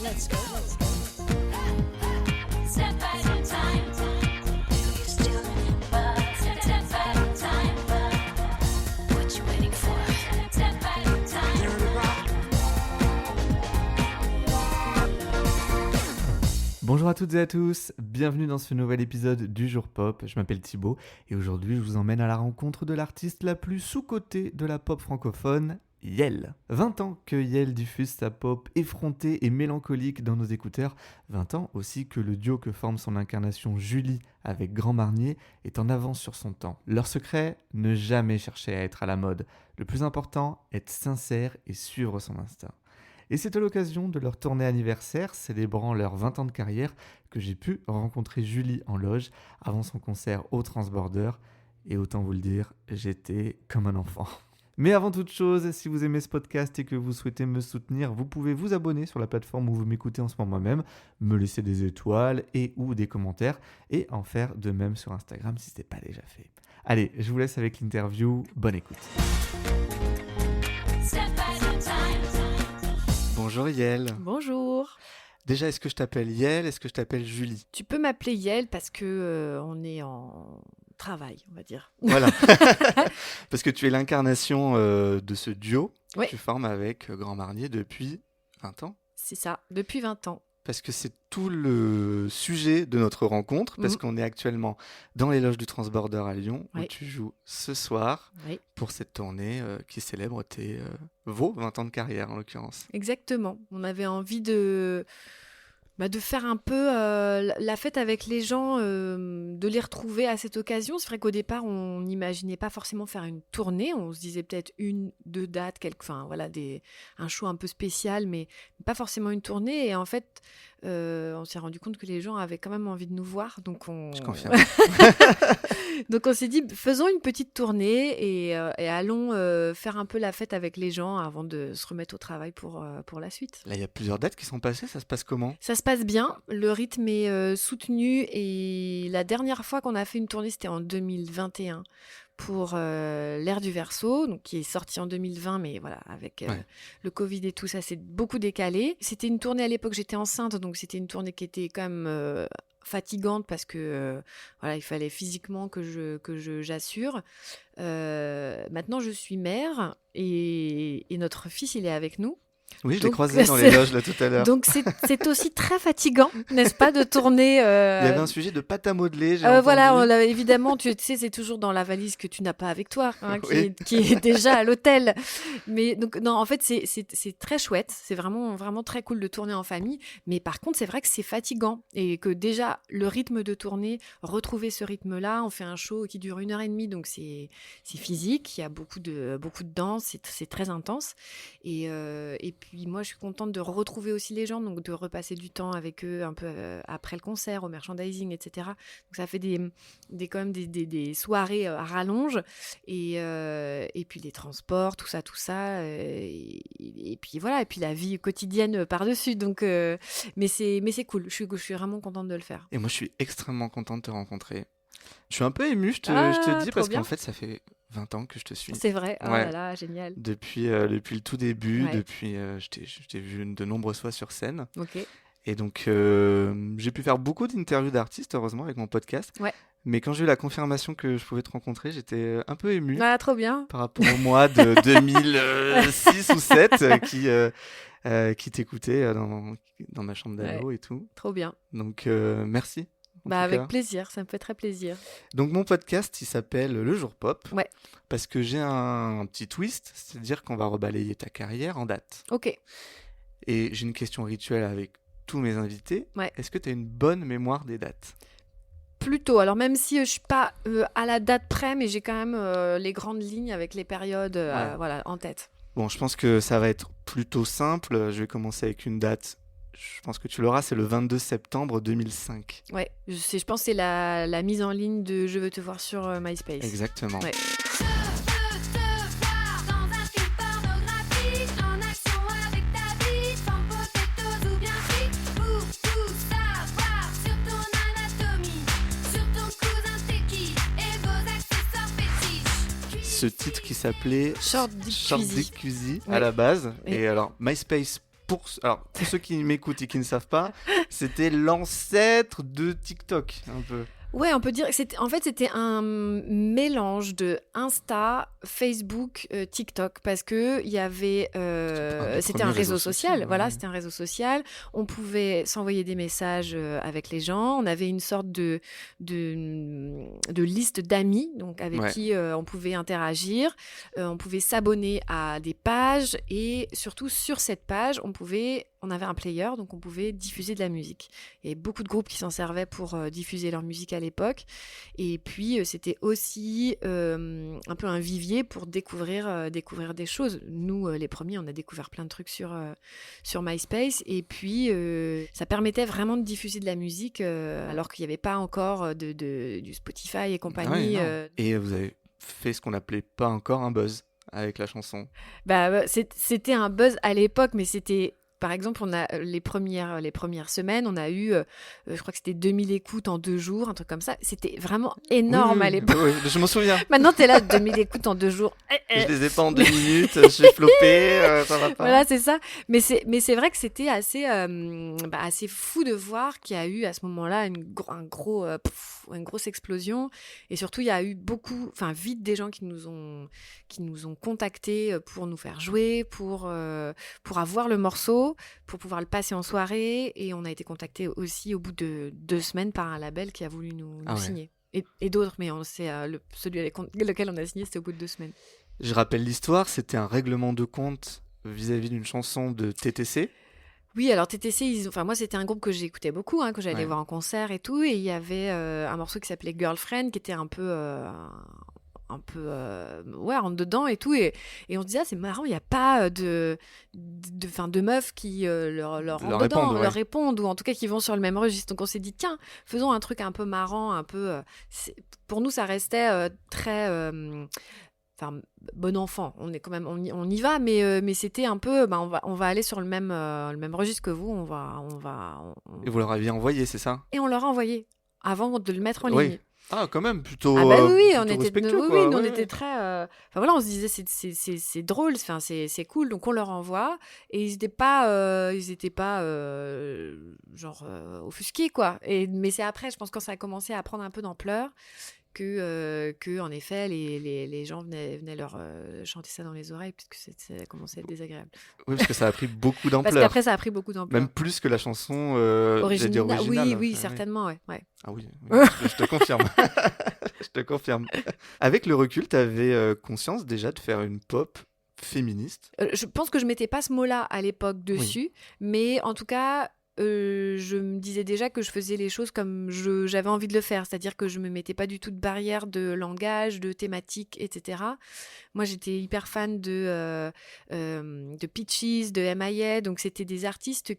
Let's go. Step back in time. Do you still remember? Step back in time. What you waiting for? Step back in time. Bonjour à toutes et à tous, bienvenue dans ce nouvel épisode du Jour Pop. Je m'appelle Thibaut et aujourd'hui je vous emmène à la rencontre de l'artiste la plus sous-cotée de la pop francophone, Yael. 20 ans que Yael diffuse sa pop effrontée et mélancolique dans nos écouteurs. 20 ans aussi que le duo que forme son incarnation Julie avec Grand Marnier est en avance sur son temps. Leur secret, ne jamais chercher à être à la mode. Le plus important, être sincère et suivre son instinct. Et c'est à l'occasion de leur tournée anniversaire, célébrant leurs 20 ans de carrière, que j'ai pu rencontrer Julie en loge avant son concert au Transborder. Et autant vous le dire, j'étais comme un enfant. Mais avant toute chose, si vous aimez ce podcast et que vous souhaitez me soutenir, vous pouvez vous abonner sur la plateforme où vous m'écoutez en ce moment même, me laisser des étoiles et ou des commentaires, et en faire de même sur Instagram si ce n'est pas déjà fait. Allez, je vous laisse avec l'interview, bonne écoute. Step back in time. Bonjour Yael. Bonjour. Déjà, est-ce que je t'appelle Yael, est-ce que je t'appelle Julie ? Tu peux m'appeler Yael parce que on est en travail, on va dire. Voilà, parce que tu es l'incarnation de ce duo Ouais. que tu formes avec Grand Marnier depuis 20 ans. C'est ça, depuis 20 ans. Parce que c'est tout le sujet de notre rencontre, parce qu'on est actuellement dans les loges du Transborder à Lyon, où Ouais. tu joues ce soir Oui, pour cette tournée qui célèbre vos 20 ans de carrière en l'occurrence. exactement. On avait envie de faire un peu la fête avec les gens, de les retrouver à cette occasion. C'est vrai qu'au départ, on n'imaginait pas forcément faire une tournée. On se disait peut-être 1-2 dates, un show un peu spécial, mais pas forcément une tournée. Et en fait, on s'est rendu compte que les gens avaient quand même envie de nous voir. Donc Je confirme. Donc on s'est dit, faisons une petite tournée et allons faire un peu la fête avec les gens avant de se remettre au travail pour la suite. Là, il y a plusieurs dates qui sont passées, ça se passe comment ? Ça se passe bien, le rythme est soutenu et la dernière fois qu'on a fait une tournée, c'était en 2021 pour l'Air du Verseau, donc qui est sorti en 2020, mais voilà, avec Ouais. le Covid et tout ça, c'est beaucoup décalé. C'était une tournée à l'époque, j'étais enceinte, donc c'était une tournée qui était quand même fatigante parce que voilà, il fallait physiquement que j'assure. Maintenant, je suis mère et notre fils, il est avec nous. Oui, je l'ai Donc, croisé dans les loges là tout à l'heure. Donc c'est aussi très fatigant, n'est-ce pas, de tourner. Il y avait un sujet de pâte à modeler, j'ai Voilà, entendu. évidemment, tu sais, c'est toujours dans la valise que tu n'as pas avec toi, hein, Oui. qui est déjà à l'hôtel. Mais donc, non, en fait, c'est très chouette. C'est vraiment, vraiment très cool de tourner en famille. Mais par contre, c'est vrai que c'est fatigant. Et que déjà, le rythme de tournée, retrouver ce rythme-là, on fait un show qui dure 1h30, donc c'est physique. Il y a beaucoup de danse, c'est très intense. Et puis, moi, je suis contente de retrouver aussi les gens, donc de repasser du temps avec eux un peu après le concert, au merchandising, etc. Donc ça fait quand même des soirées à rallonge et puis les transports, tout ça, et puis voilà, et puis la vie quotidienne par-dessus. Donc, mais c'est cool. Je suis vraiment contente de le faire. Et moi, je suis extrêmement content de te rencontrer. Je suis un peu ému, je te dis, trop parce bien. qu'en fait, ça fait 20 ans que je te suis. C'est vrai. Oh Ouais. là là, génial. Depuis le tout début, Ouais. je t'ai vu de nombreuses fois sur scène. Ok. Et donc, j'ai pu faire beaucoup d'interviews d'artistes, heureusement, avec mon podcast. Ouais. Mais quand j'ai eu la confirmation que je pouvais te rencontrer, j'étais un peu ému Ah, trop bien. par rapport au mois de 2006 ou 2007 qui t'écoutait dans ma chambre d'ado et tout. Trop bien. Donc, merci. en tout Avec cas. plaisir. Ça me fait très plaisir. Donc mon podcast, il s'appelle Le Jour Pop. Ouais. Parce que j'ai un petit twist, c'est-à-dire qu'on va rebalayer ta carrière en date. Ok. Et j'ai une question rituelle avec tous mes invités. Ouais. Est-ce que tu as une bonne mémoire des dates ? Plutôt. Alors même si je suis pas à la date près, mais j'ai quand même les grandes lignes avec les périodes Ouais. voilà, en tête. Bon, je pense que ça va être plutôt simple. Je vais commencer avec une date. Je pense que tu l'auras, c'est le 22 septembre 2005. Ouais, je pense que c'est la mise en ligne de Je veux te voir sur MySpace. Exactement. Ouais. Je veux te voir dans un film pornographique, en action avec ta vie, sans potatoes ou bien frites, pour tout savoir sur ton anatomie, sur ton cousin t'es qui, et vos accessoires fétiches. Ce titre qui s'appelait Short Dick Short Cuisy. Dick Cuisy à Ouais. la base. Et- Et alors, MySpace pour ceux qui m'écoutent et qui ne savent pas, c'était l'ancêtre de TikTok, un peu. Ouais, on peut dire que c'était un mélange de Insta, Facebook, TikTok, parce que il y avait, c'était un premiers réseau réseaux social. sociaux, Voilà, ouais. c'était un réseau social. On pouvait s'envoyer des messages avec les gens. On avait une sorte de liste d'amis, donc avec Ouais. qui on pouvait interagir. On pouvait s'abonner à des pages et surtout sur cette page, on avait un player, donc on pouvait diffuser de la musique. Il y avait beaucoup de groupes qui s'en servaient pour diffuser leur musique à l'époque. Et puis, c'était aussi un peu un vivier pour découvrir des choses. Nous, les premiers, on a découvert plein de trucs sur MySpace. Et puis, ça permettait vraiment de diffuser de la musique alors qu'il n'y avait pas encore du Spotify et compagnie. Ouais, non. Et vous avez fait ce qu'on appelait pas encore un buzz avec la chanson. C'était un buzz à l'époque, mais c'était... Par exemple, on a les premières semaines, on a eu, je crois que c'était 2000 écoutes en 2 jours, un truc comme ça. C'était vraiment énorme Oui, à l'époque. oui, je m'en souviens. Maintenant, t'es là, 2000 écoutes en 2 jours. Je les ai pas en 2 minutes, j'ai floppé, ça va pas. Voilà, c'est ça. Mais c'est vrai que c'était assez fou de voir qu'il y a eu à ce moment-là une grosse explosion. Et surtout, il y a eu vite des gens qui nous ont contactés pour nous faire jouer, pour avoir le morceau, pour pouvoir le passer en soirée. Et on a été contactés aussi au bout de 2 semaines par un label qui a voulu nous Ah ouais. signer. Et d'autres, mais celui avec lequel on a signé, c'était au bout de 2 semaines. Je rappelle l'histoire, c'était un règlement de compte vis-à-vis d'une chanson de TTC. Oui, alors TTC, moi c'était un groupe que j'écoutais beaucoup, que j'allais Ouais. voir en concert et tout, et il y avait un morceau qui s'appelait Girlfriend, qui était un peu rentre dedans et tout, et on se disait, c'est marrant, il n'y a pas de meufs qui leur rentrent dedans, répondent, ouais. leur répondent, ou en tout cas qui vont sur le même registre. Donc on s'est dit, tiens, faisons un truc un peu marrant, un peu... pour nous, ça restait très... bon enfant, on est quand même, on y va, mais c'était un peu, on va aller sur le même registre que vous, Et vous leur aviez envoyé, c'est ça? et on leur a envoyé avant de le mettre en Oui. ligne. Ah, quand même, plutôt, Ah bah oui, on plutôt était, respectueux, oui, quoi. nous, on Ouais, était ouais. très, voilà, on se disait c'est drôle, c'est cool, donc on leur envoie, et ils étaient pas offusqués, quoi. Mais c'est après, je pense, quand ça a commencé à prendre un peu d'ampleur, que en effet les gens venaient leur chanter ça dans les oreilles, parce que ça a commencé à être désagréable. Oui, parce que ça a pris beaucoup Parce d'ampleur. qu'après ça a pris beaucoup d'ampleur. Même plus que la chanson j'allais dire Oui, originale. certainement, ouais. Ah oui, je te confirme. Je te confirme. Avec le recul, tu avais conscience déjà de faire une pop féministe? Je pense que je mettais pas ce mot-là à l'époque dessus, mais en tout cas, je me disais déjà que je faisais les choses comme j'avais envie de le faire, c'est-à-dire que je me mettais pas du tout de barrière de langage, de thématique, etc. Moi, j'étais hyper fan de Peaches, de M.I.A., donc c'était des artistes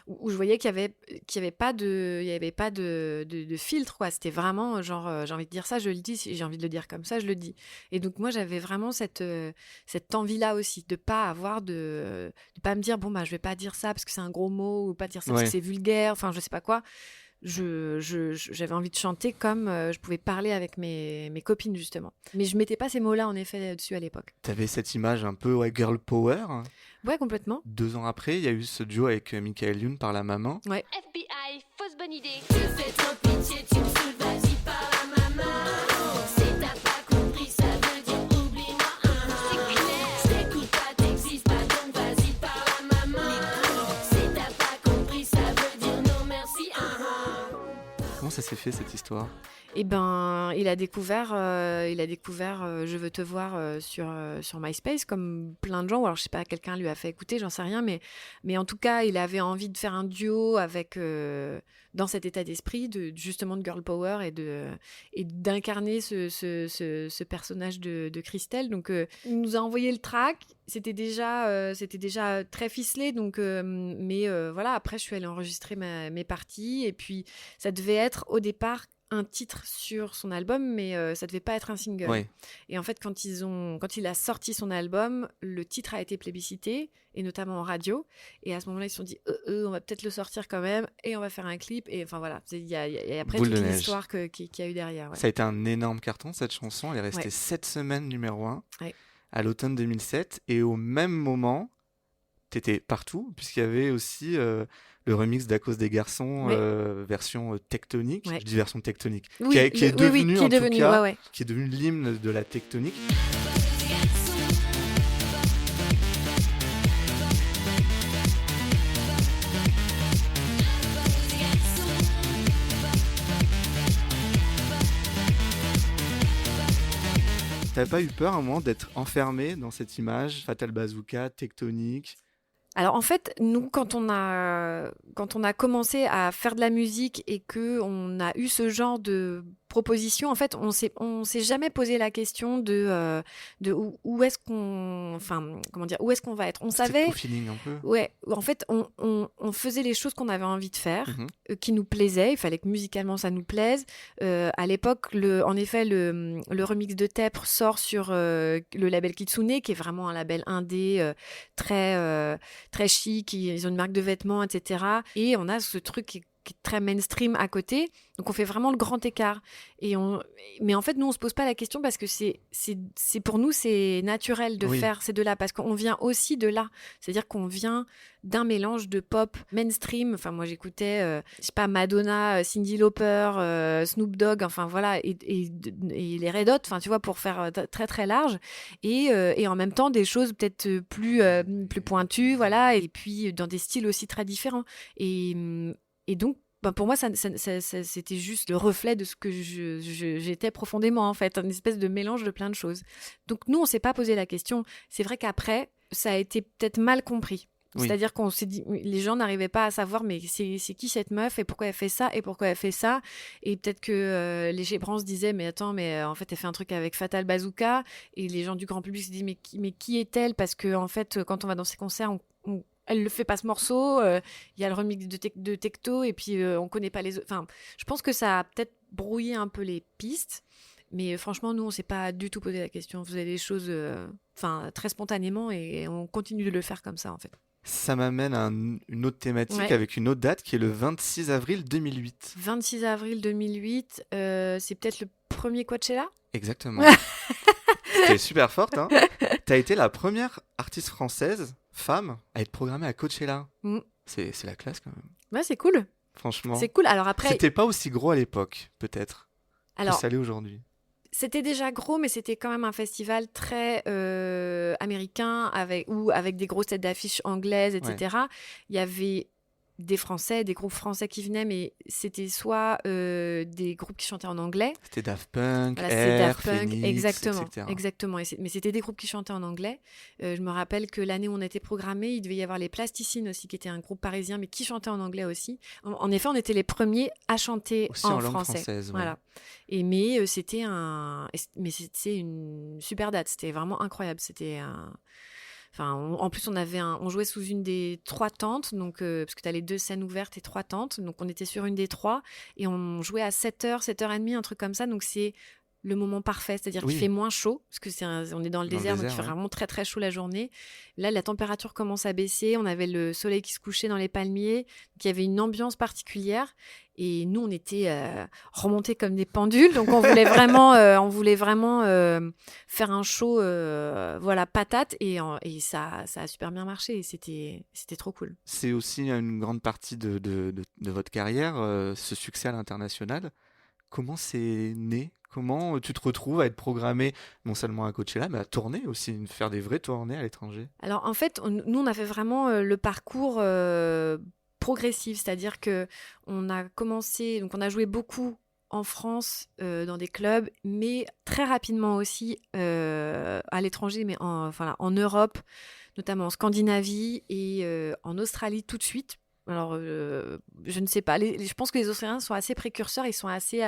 où je voyais qu'il y avait pas de filtre, quoi. C'était vraiment genre, j'ai envie de dire ça, je le dis, si j'ai envie de le dire comme ça, je le dis. Et donc moi, j'avais vraiment cette envie-là aussi, de pas me dire, bon, je vais pas dire ça parce que c'est un gros mot, ou pas dire ça parce Ouais. que c'est vulgaire, enfin, je sais pas quoi. J'avais envie de chanter comme je pouvais parler avec mes copines, justement. Mais je mettais pas ces mots-là, en effet, dessus à l'époque. Tu avais cette image un peu girl power. Ouais, complètement. 2 ans après, il y a eu ce duo avec Michael Youn par la maman. Ouais. FBI, fausse bonne idée. Je fais trop pitié, tu me saoules, vas-y par la maman. Si t'as pas compris, ça veut dire oublie-moi. C'est clair, je t'écoute pas, t'existes pas, donc vas-y par la maman. Si t'as pas compris, ça veut dire non merci. Comment ça s'est fait cette histoire? Eh ben, il a découvert Je veux te voir sur MySpace, comme plein de gens. Ou alors, je sais pas, quelqu'un lui a fait écouter, j'en sais rien. Mais en tout cas, il avait envie de faire un duo avec, dans cet état d'esprit, justement de girl power et d'incarner ce personnage de Christelle. Donc, il nous a envoyé le track. C'était déjà très ficelé. Donc, voilà, après, je suis allée enregistrer mes parties. Et puis, ça devait être au départ un titre sur son album, mais ça devait pas être un single. Ouais. Et en fait, quand il a sorti son album, le titre a été plébiscité, et notamment en radio. Et à ce moment-là, ils se sont dit, on va peut-être le sortir quand même, et on va faire un clip. Et enfin voilà, il y a après Boule toute de neige. l'histoire qu'il y a eu derrière. Ouais. Ça a été un énorme carton, cette chanson. Elle est restée Ouais. 7 semaines numéro 1. Ouais. à l'automne 2007. Et au même moment, t'étais partout, puisqu'il y avait aussi le remix d'À cause des garçons, Oui. version tectonique. Ouais. Je dis version tectonique. Oui, qui est devenue, qui en est devenu, tout cas, ouais. qui est devenue l'hymne de la tectonique. T'avais pas eu peur à un moment d'être enfermé dans cette image, Fatal Bazooka, tectonique? Alors en fait, nous, quand on a commencé à faire de la musique et que on a eu ce genre de proposition, en fait, on s'est jamais posé la question de où est-ce qu'on, enfin, comment dire, où est-ce qu'on va être. On C'était savait, au feeling un peu. ouais, en fait, on faisait les choses qu'on avait envie de faire, Mhm. qui nous plaisaient. Il fallait que musicalement ça nous plaise. À l'époque, en effet, le remix de Tepr sort sur le label Kitsune, qui est vraiment un label indé très chic. Ils ont une marque de vêtements, etc. Et on a ce truc qui est très mainstream à côté. Donc on fait vraiment le grand écart. Mais en fait, nous, on se pose pas la question parce que c'est pour nous, c'est naturel de Oui. faire ces deux-là parce qu'on vient aussi de là. C'est-à-dire qu'on vient d'un mélange de pop mainstream. Enfin, moi, j'écoutais, je sais pas, Madonna, Cyndi Lauper, Snoop Dogg, enfin voilà, et les Red Hot, enfin, tu vois, pour faire très très large. Et en même temps, des choses peut-être plus pointues, voilà, et puis dans des styles aussi très différents. Et donc, pour moi, ça, c'était juste le reflet de ce que j'étais profondément, en fait, une espèce de mélange de plein de choses. Donc, nous, on s'est pas posé la question. C'est vrai qu'après, ça a été peut-être mal compris. Oui. C'est-à-dire qu'on s'est dit, les gens n'arrivaient pas à savoir, mais c'est qui cette meuf et pourquoi elle fait ça et pourquoi elle fait ça. Et peut-être que les Gébrans se disaient, mais attends, mais en fait, elle fait un truc avec Fatal Bazooka. Et les gens du grand public se disent, mais qui est-elle? Parce que en fait, quand on va dans ces concerts, elle le fait pas ce morceau. Il y a le remix de Tecto et puis on connaît pas les autres. Enfin, je pense que ça a peut-être brouillé un peu les pistes. Mais franchement, nous, on s'est pas du tout posé la question. On faisait les choses très spontanément et on continue de le faire comme ça, en fait. Ça m'amène à une autre thématique Ouais. avec une autre date qui est le 26 avril 2008. 26 avril 2008, c'est peut-être le premier Coachella? Exactement. T'es super forte, hein. T'as été la première artiste française, femme, à être programmée à Coachella. Mm. C'est la classe quand même, Ouais, c'est cool. franchement. C'est cool. Alors après, C'était pas aussi gros à l'époque, peut-être, que alors ça l'est aujourd'hui. c'était déjà gros, mais c'était quand même un festival très américain avec des grosses têtes d'affiches anglaises, etc. Il y avait des Français, des groupes français qui venaient, mais c'était soit des groupes qui chantaient en anglais. C'était Daft Punk, Voilà, c'était Air, Daft Punk, Phoenix, exactement, etc. exactement. Mais c'était des groupes qui chantaient en anglais. Je me rappelle que l'année où on était programmé, il devait y avoir les Plasticines aussi, qui étaient un groupe parisien, mais qui chantaient en anglais aussi. En effet, on était les premiers à chanter Aussi en en langue français. française, ouais. Voilà. C'était c'était une super date. C'était vraiment incroyable. C'était en plus, on jouait sous une des 3 tentes, donc, parce que tu as les 2 scènes ouvertes et 3 tentes. Donc, on était sur une des 3 et on jouait à 7h, 7h30, un truc comme ça. Donc, c'est le moment parfait, c'est-à-dire qu'il fait moins chaud, parce que on est dans le désert, donc il fait vraiment très très chaud la journée. Là, la température commence à baisser, on avait le soleil qui se couchait dans les palmiers, donc il y avait une ambiance particulière. Et nous, on était remontés comme des pendules, donc on voulait vraiment, faire un show, patate, et ça a super bien marché. Et c'était trop cool. C'est aussi une grande partie de votre carrière, ce succès à l'international. Comment c'est né? Comment tu te retrouves à être programmé non seulement à Coachella, mais à tourner aussi, faire des vraies tournées à l'étranger? Alors en fait, nous on a fait vraiment le parcours progressif, c'est-à-dire que on a commencé, donc on a joué beaucoup en France dans des clubs, mais très rapidement aussi à l'étranger, mais en Europe, notamment en Scandinavie et en Australie tout de suite. Alors, je ne sais pas. Je pense que les Australiens sont assez précurseurs, ils sont assez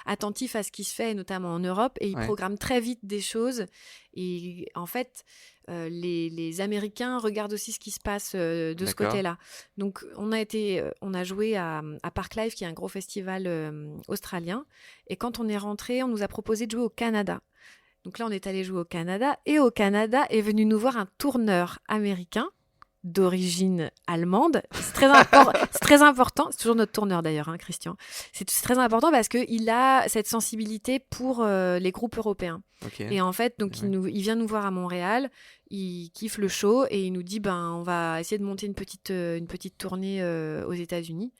attentifs à ce qui se fait, notamment en Europe, et ils programment très vite des choses. Et en fait, les Américains regardent aussi ce qui se passe de ce côté-là. Donc, on a joué à Parklife, qui est un gros festival australien. Et quand on est rentré, on nous a proposé de jouer au Canada. Donc là, on est allé jouer au Canada. Et au Canada est venu nous voir un tourneur américain d'origine allemande. C'est très important. C'est toujours notre tourneur d'ailleurs, hein, Christian. C'est très important parce qu'il a cette sensibilité pour les groupes européens. Ok. Et en fait, donc il vient nous voir à Montréal, il kiffe le show et il nous dit on va essayer de monter une petite tournée aux États-Unis.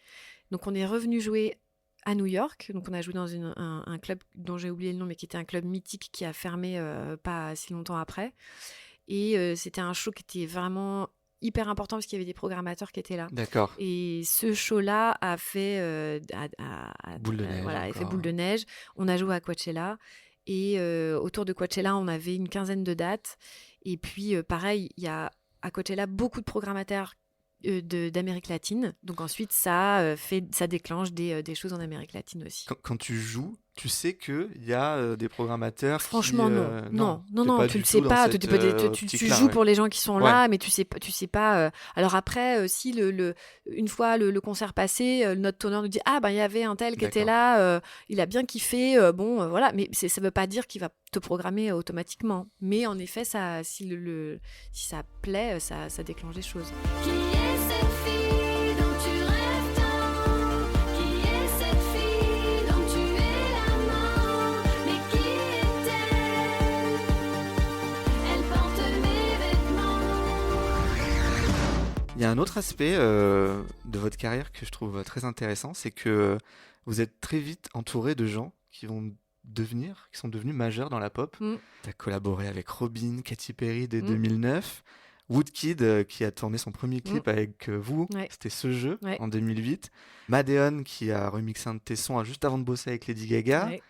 Donc on est revenu jouer à New York. Donc on a joué dans un club dont j'ai oublié le nom, mais qui était un club mythique qui a fermé pas si longtemps après. Et c'était un show qui était vraiment hyper important parce qu'il y avait des programmateurs qui étaient là. D'accord. Et ce show-là a fait Boule de neige. voilà, a fait encore. boule de neige. On a joué à Coachella et autour de Coachella, on avait une quinzaine de dates. Et puis pareil, il y a à Coachella beaucoup de programmateurs d'Amérique latine. Donc ensuite, ça déclenche des choses en Amérique latine aussi. Quand tu joues, tu sais qu'il y a des programmateurs Franchement, qui... non, t'es tu du le sais tout dans pas. cette, Tu optique-là, joues ouais. pour les gens qui sont là, mais tu sais pas. Alors après, si une fois le concert passé, notre tourneur nous dit il y avait un tel qui était là, il a bien kiffé, voilà. Mais ça veut pas dire qu'il va te programmer automatiquement. Mais en effet, si ça plaît, ça déclenche des choses. Qui est cette fille dont tu rêves tant? Qui est cette fille dont tu es l'amant? Mais qui est-elle? Elle porte mes vêtements. Il y a un autre aspect de votre carrière que je trouve très intéressant, c'est que vous êtes très vite entouré de gens qui sont devenus majeurs dans la pop. Mm. Tu as collaboré avec Robin, Katy Perry dès Mm. 2009, Woodkid qui a tourné son premier clip avec vous, Ouais. c'était Ce Jeu Ouais. en 2008, Madeon qui a remixé un de tes sons juste avant de bosser avec Lady Gaga, Ouais.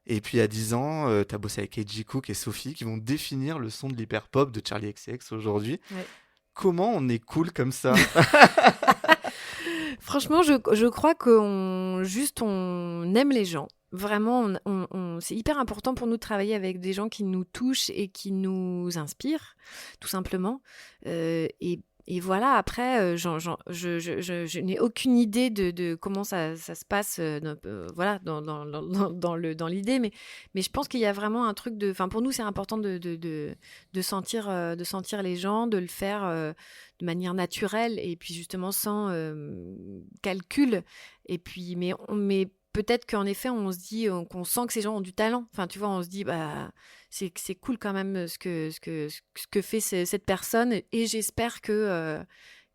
et puis à 10 ans, tu as bossé avec AJ Cook et Sophie qui vont définir le son de l'hyper-pop de Charli XCX aujourd'hui. Ouais. Comment on est cool comme ça? Franchement, je crois qu'on aime les gens. Vraiment, c'est hyper important pour nous de travailler avec des gens qui nous touchent et qui nous inspirent, tout simplement. Et voilà, après, je n'ai aucune idée de comment ça se passe voilà, dans l'idée, mais je pense qu'il y a vraiment un truc de... Enfin, pour nous, c'est important de sentir les gens, de le faire de manière naturelle et puis justement sans calcul. Et puis, mais peut-être qu'en effet, on se dit qu'on sent que ces gens ont du talent. Enfin, tu vois, on se dit, c'est cool quand même ce que fait cette personne et j'espère que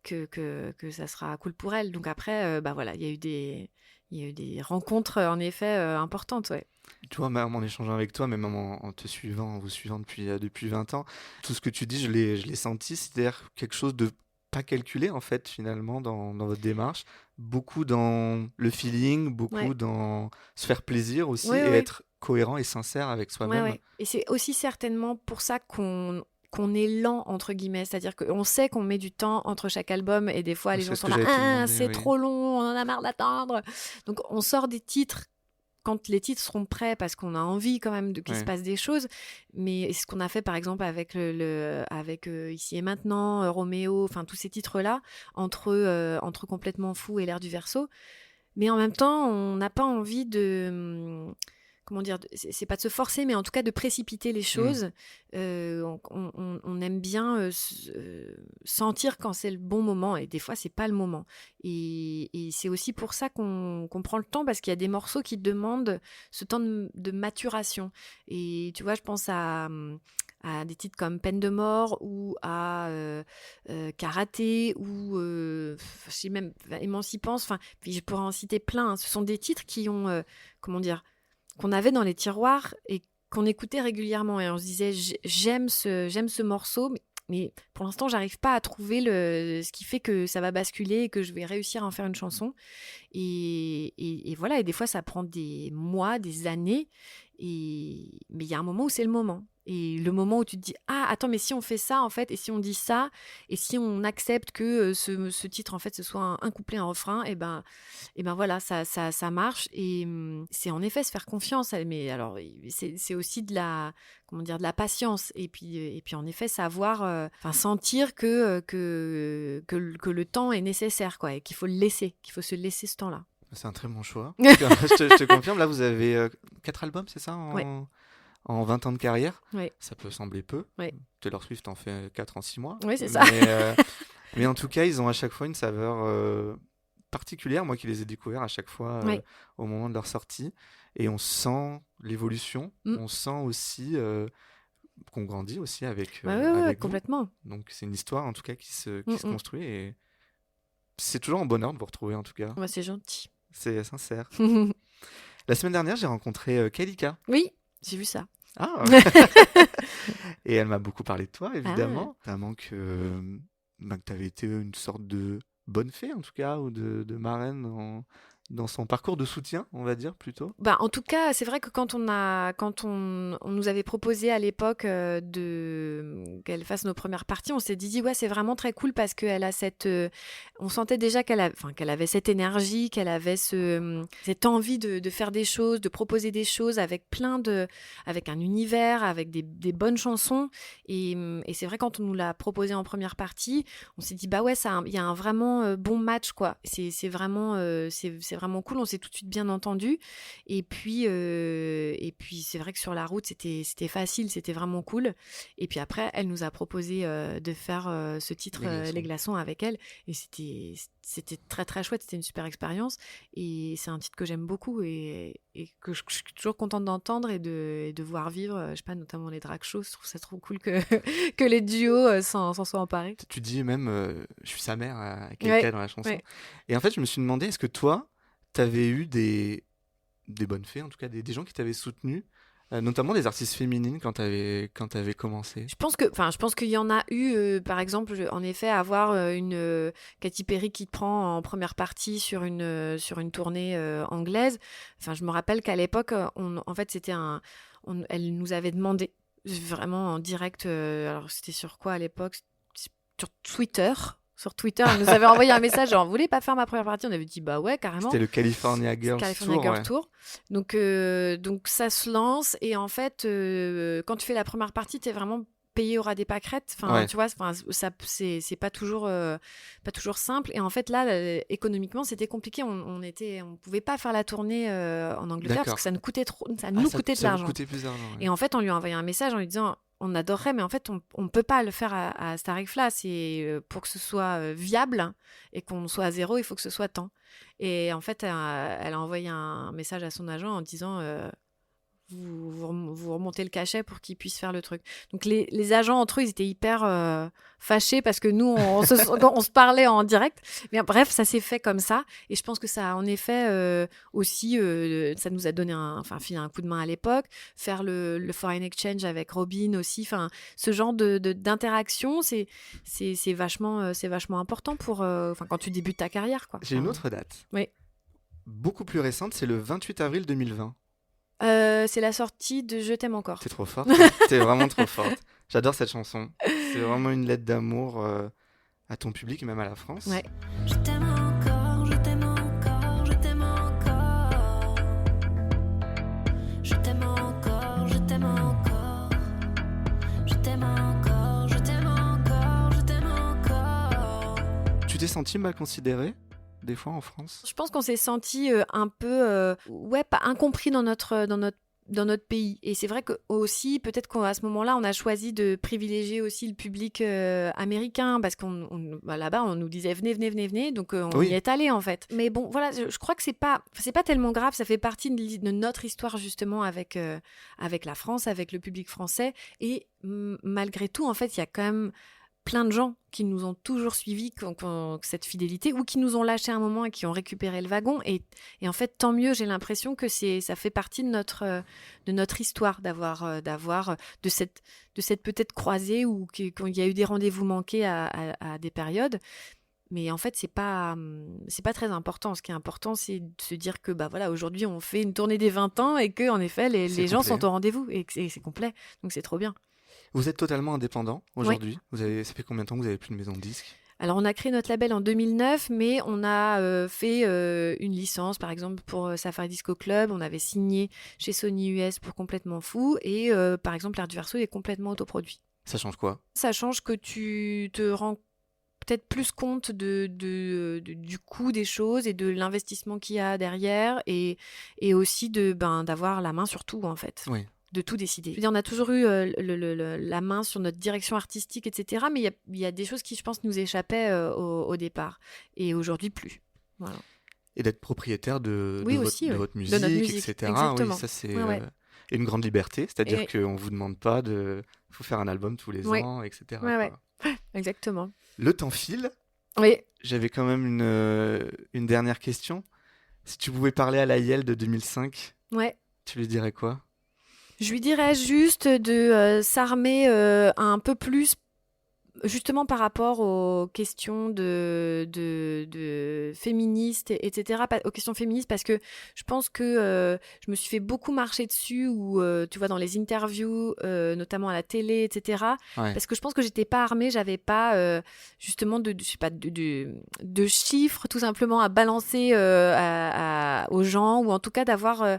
ça sera cool pour elle. Donc après, voilà, il y a eu des rencontres en effet importantes, ouais. Tu vois, même en échangeant avec toi, même en te suivant, en vous suivant depuis 20 ans, tout ce que tu dis, je l'ai senti, c'est-à-dire quelque chose de pas calculé en fait finalement dans votre démarche, beaucoup dans le feeling, beaucoup Ouais. dans se faire plaisir aussi Ouais, et ouais. être cohérent et sincère avec soi-même. Ouais. Et c'est aussi certainement pour ça qu'on est lent, entre guillemets. C'est-à-dire qu'on sait qu'on met du temps entre chaque album et des fois, les C'est gens ce sont que là, j'allais te demander, c'est oui. trop long, on en a marre d'attendre. Donc, on sort des titres quand les titres seront prêts parce qu'on a envie quand même qu'il se passe des choses. Mais ce qu'on a fait, par exemple, avec avec Ici et Maintenant, Roméo, enfin, tous ces titres-là, entre Complètement Fou et L'air du Verseau. Mais en même temps, on n'a pas envie de... Comment dire, c'est pas de se forcer, mais en tout cas de précipiter les choses. On aime bien sentir quand c'est le bon moment, et des fois c'est pas le moment. Et c'est aussi pour ça qu'on prend le temps, parce qu'il y a des morceaux qui demandent ce temps de maturation. Et tu vois, je pense à des titres comme Peine de mort ou à Karaté ou je sais même Émancipance. Enfin, puis je pourrais en citer plein. Hein. Ce sont des titres qui ont comment dire, qu'on avait dans les tiroirs et qu'on écoutait régulièrement, et on se disait j'aime ce morceau, mais pour l'instant j'arrive pas à trouver ce qui fait que ça va basculer et que je vais réussir à en faire une chanson, et voilà, et des fois ça prend des mois, des années, mais il y a un moment où c'est le moment. Et le moment où tu te dis attends, mais si on fait ça en fait, et si on dit ça, et si on accepte que ce titre en fait ce soit un couplet, un refrain, et ben voilà, ça marche. Et c'est en effet se faire confiance, mais alors c'est aussi de la patience, et puis en effet savoir sentir que le temps est nécessaire, quoi, et qu'il faut se laisser ce temps-là. C'est un très bon choix. Je te confirme, là vous avez 4 albums, c'est ça, en 20 ans de carrière. Oui. Ça peut sembler peu. Oui. Taylor Swift en fait 4 en 6 mois. Oui, c'est ça. Mais Mais en tout cas, ils ont à chaque fois une saveur particulière. Moi qui les ai découverts à chaque fois Ouais. au moment de leur sortie. Et on sent l'évolution. Mm. On sent aussi qu'on grandit aussi avec, Ouais, avec vous. complètement. Donc c'est une histoire en tout cas qui se Mm. construit. Et c'est toujours un bonheur de vous retrouver en tout cas. Bah, c'est gentil. C'est sincère. La semaine dernière, j'ai rencontré Kalika. Oui, j'ai vu ça. Ah Et elle m'a beaucoup parlé de toi, évidemment. Notamment que tu avais été une sorte de bonne fée, en tout cas, ou de marraine dans son parcours de soutien, on va dire, plutôt. Bah, en tout cas, c'est vrai que quand on nous avait proposé à l'époque qu'elle fasse nos premières parties, on s'est dit ouais, c'est vraiment très cool parce qu'elle a on sentait déjà qu'elle avait cette énergie, qu'elle avait cette envie de faire des choses, de proposer des choses avec avec un univers, avec des bonnes chansons. Et c'est vrai quand on nous l'a proposé en première partie, on s'est dit bah ouais, il y a un vraiment bon match quoi. C'est vraiment vraiment cool, on s'est tout de suite bien entendu. Et puis c'est vrai que sur la route, c'était facile, c'était vraiment cool. Et puis après, elle nous a proposé de faire ce titre Les Glaçons avec elle. Et c'était très très chouette, c'était une super expérience. Et c'est un titre que j'aime beaucoup et que je suis toujours contente d'entendre et de voir vivre, je sais pas, notamment les drag shows. Je trouve ça trop cool que les duos s'en soient emparés. Tu dis même, je suis sa mère à quelqu'un Ouais, dans la chanson. ouais. Et en fait, je me suis demandé, est-ce que toi, t'avais eu des bonnes fées, en tout cas des gens qui t'avaient soutenu, notamment des artistes féminines quand t'avais commencé. Je pense qu'il y en a eu, par exemple, en effet, avoir une Katy Perry qui te prend en première partie sur une tournée anglaise. Enfin, je me rappelle qu'à l'époque, en fait, elle nous avait demandé vraiment en direct. Alors, c'était sur quoi à l'époque? Sur Twitter. Sur Twitter, elle nous avait envoyé un message genre, vous voulez pas faire ma première partie? On avait dit bah ouais, carrément. C'était le California Girls Tour. Girls Tour. Donc ça se lance et en fait, quand tu fais la première partie, t'es vraiment payé au ras des pâquerettes. Enfin, tu vois, ça c'est pas toujours simple. Et en fait là, économiquement, c'était compliqué. On pouvait pas faire la tournée en Angleterre parce que ça nous coûtait coûtait de l'argent. Coûtait plus d'argent. Ouais. Et en fait, on lui a envoyé un message en lui disant on adorerait, mais en fait, on ne peut pas le faire à ce tarif-là. C'est pour que ce soit viable et qu'on soit à zéro, il faut que ce soit tant. Et en fait, elle a envoyé un message à son agent en disant vous remontez le cachet pour qu'ils puissent faire le truc. Donc les agents entre eux, ils étaient hyper fâchés parce que nous, on se parlait en direct. Mais bref, ça s'est fait comme ça. Et je pense que ça a en effet aussi, ça nous a donné un coup de main à l'époque. Faire le foreign exchange avec Robin aussi. Enfin, ce genre d'interaction, c'est vachement important pour quand tu débutes ta carrière, quoi. J'ai une autre date. Oui. Beaucoup plus récente, c'est le 28 avril 2020. C'est la sortie de Je t'aime encore. T'es trop forte. T'es vraiment trop forte. J'adore cette chanson. C'est vraiment une lettre d'amour à ton public et même à la France. Ouais. Je t'aime encore, je t'aime encore, je t'aime encore. Je t'aime encore, je t'aime encore. Je t'aime encore, je t'aime encore, je t'aime encore. Tu t'es senti mal considérée des fois en France? Je pense qu'on s'est senti un peu pas incompris dans notre pays. Et c'est vrai que aussi, peut-être qu'à ce moment-là, on a choisi de privilégier aussi le public américain parce là-bas, on nous disait venez. Donc, on y est allé en fait. Mais bon, voilà, je crois que c'est pas tellement grave. Ça fait partie de notre histoire justement avec la France, avec le public français. Et malgré tout, en fait, il y a quand même plein de gens qui nous ont toujours suivis, qui ont cette fidélité, ou qui nous ont lâché un moment et qui ont récupéré le wagon. Et en fait, tant mieux, j'ai l'impression que ça fait partie de notre histoire, d'avoir de cette peut-être croisée où il y a eu des rendez-vous manqués à des périodes. Mais en fait, c'est pas très important. Ce qui est important, c'est de se dire que voilà, aujourd'hui, on fait une tournée des 20 ans et que en effet, les gens sont au rendez-vous et que c'est complet. Donc c'est trop bien. Vous êtes totalement indépendant aujourd'hui. Oui. Ça fait combien de temps que vous n'avez plus de maison de disques? Alors, on a créé notre label en 2009, mais on a fait une licence, par exemple, pour Safari Disco Club. On avait signé chez Sony US pour Complètement Fou. Et par exemple, L'Art du Verso est complètement autoproduit. Ça change quoi? Ça change que tu te rends peut-être plus compte du coût des choses et de l'investissement qu'il y a derrière et aussi d'avoir la main sur tout, en fait. Oui. de tout décider. Je veux dire, on a toujours eu la main sur notre direction artistique, etc. Mais il y a des choses qui, je pense, nous échappaient au départ. Et aujourd'hui, plus. Voilà. Et d'être propriétaire de Oui, votre, aussi, de oui. votre De musique, notre musique, etc. exactement. Oui, ça c'est Ouais. une grande liberté, c'est-à-dire Et- qu'on ne vous demande pas de... Il faut faire un album tous les Ouais. ans, etc. Ouais. quoi. Exactement. Le temps file. Oui. J'avais quand même une dernière question. Si tu pouvais parler à la Yel de 2005, Ouais. tu lui dirais quoi? Je lui dirais juste de s'armer un peu plus, justement par rapport aux questions de féministes, etc. Aux questions féministes, parce que je pense que je me suis fait beaucoup marcher dessus, ou tu vois, dans les interviews, notamment à la télé, etc. Ouais. Parce que je pense que j'étais pas armée, j'avais pas justement je sais pas, de chiffres tout simplement à balancer aux gens, ou en tout cas d'avoir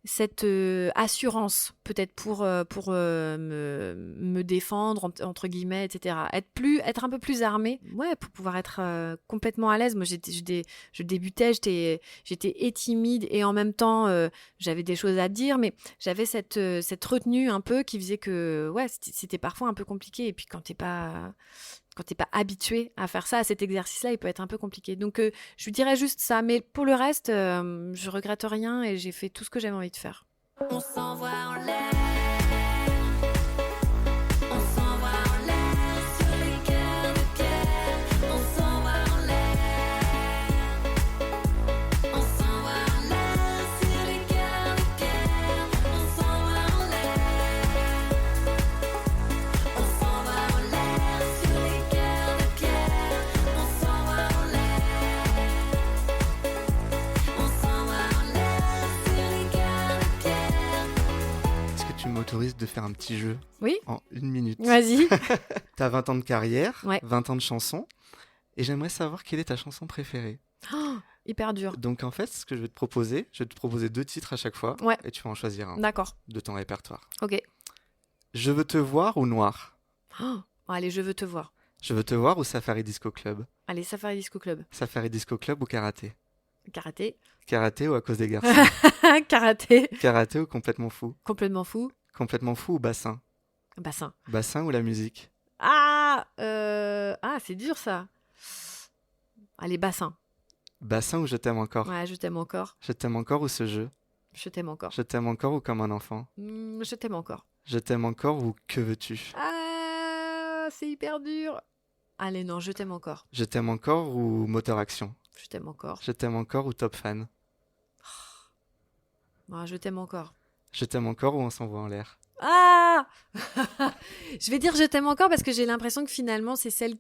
cette assurance peut-être pour me défendre entre guillemets, etc. Être un peu plus armée, ouais, pour pouvoir être complètement à l'aise. Moi, je débutais, j'étais timide, et en même temps j'avais des choses à dire, mais j'avais cette retenue un peu qui faisait que ouais, c'était parfois un peu compliqué. Et puis quand t'es pas habitué à faire ça, à cet exercice-là, il peut être un peu compliqué. Donc, je lui dirais juste ça. Mais pour le reste, je regrette rien, et j'ai fait tout ce que j'avais envie de faire. On s'envoie en l'air. On s'envoie en l'air sur les cœurs de pierre. On s'envoie en l'air. On s'envoie en l'air sur les cœurs de pierre. On s'envoie en l'air. On s'envoie en l'air sur les cœurs de pierre. On s'envoie en l'air. On s'envoie en l'air sur les cœurs de pierre. Est-ce que tu m'autorises de faire un petit jeu Oui, en 1 minute? vas-y. T'as 20 ans de carrière, Ouais. 20 ans de chansons, et j'aimerais savoir quelle est ta chanson préférée. Oh, hyper dur. Donc en fait, ce que je vais te proposer 2 titres à chaque fois, Ouais. et tu vas en choisir un D'accord. de ton répertoire. Ok. Je veux te voir ou Noir? Oh, allez, je veux te voir. Je veux te voir ou Safari Disco Club? Allez, Safari Disco Club. Safari Disco Club ou Karaté? Karaté. Karaté ou À cause des garçons? Karaté. Karaté ou Complètement fou? Complètement fou. Complètement fou ou Bassin? Bassin. Bassin ou la musique? Ah, c'est dur ça. Allez, bassin. Bassin ou Je t'aime encore? Ouais, je t'aime encore. Je t'aime encore ou Ce jeu? Je t'aime encore. Je t'aime encore ou Comme un enfant? Je t'aime encore. Je t'aime encore ou Que veux-tu? Ah, c'est hyper dur. Allez, non, je t'aime encore. Je t'aime encore ou Moteur Action? Je t'aime encore. Je t'aime encore ou Top Fan? Ah, je t'aime encore. Je t'aime encore ou On s'envoie en l'air? Ah Je vais dire je t'aime encore parce que j'ai l'impression que finalement c'est celle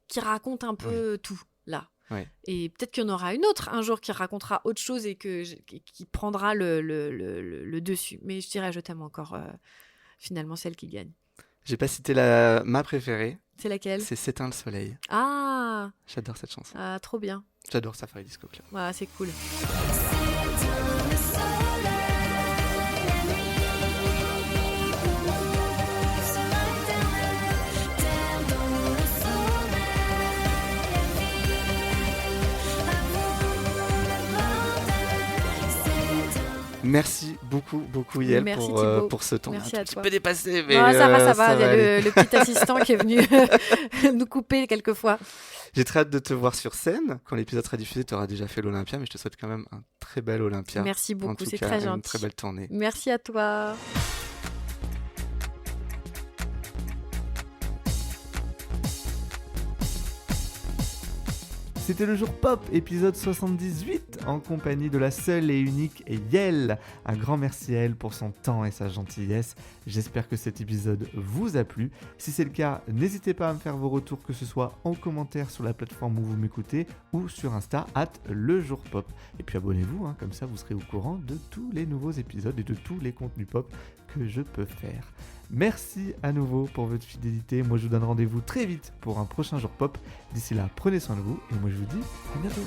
qui raconte un peu tout là. Ouais. Et peut-être qu'il y en aura une autre un jour qui racontera autre chose et qui prendra le dessus. Mais je dirais je t'aime encore, finalement celle qui gagne. J'ai pas cité ma préférée, C'est laquelle? c'est S'éteint le soleil. Ah, J'adore cette chanson. trop bien. J'adore Safari Disco Club. Voilà, c'est cool. Merci beaucoup Yael Merci, Thibaut. pour ce temps. Merci un à petit toi. peu dépassé, mais Ah, ça va. Il y a aller. le petit assistant qui est venu nous couper quelquefois. J'ai très hâte de te voir sur scène. Quand l'épisode sera diffusé, tu auras déjà fait l'Olympia, mais je te souhaite quand même un très bel Olympia. Merci En beaucoup, tout c'est cas, très une gentil. très belle tournée. Merci à toi. C'était le jour pop, épisode 78, en compagnie de la seule et unique Yael. Un grand merci à elle pour son temps et sa gentillesse. J'espère que cet épisode vous a plu. Si c'est le cas, n'hésitez pas à me faire vos retours, que ce soit en commentaire sur la plateforme où vous m'écoutez ou sur Insta @lejourpop. Et puis abonnez-vous, comme ça vous serez au courant de tous les nouveaux épisodes et de tous les contenus pop que je peux faire. Merci à nouveau pour votre fidélité. Moi je vous donne rendez-vous très vite pour un prochain jour pop. D'ici là, prenez soin de vous et moi je vous dis à bientôt.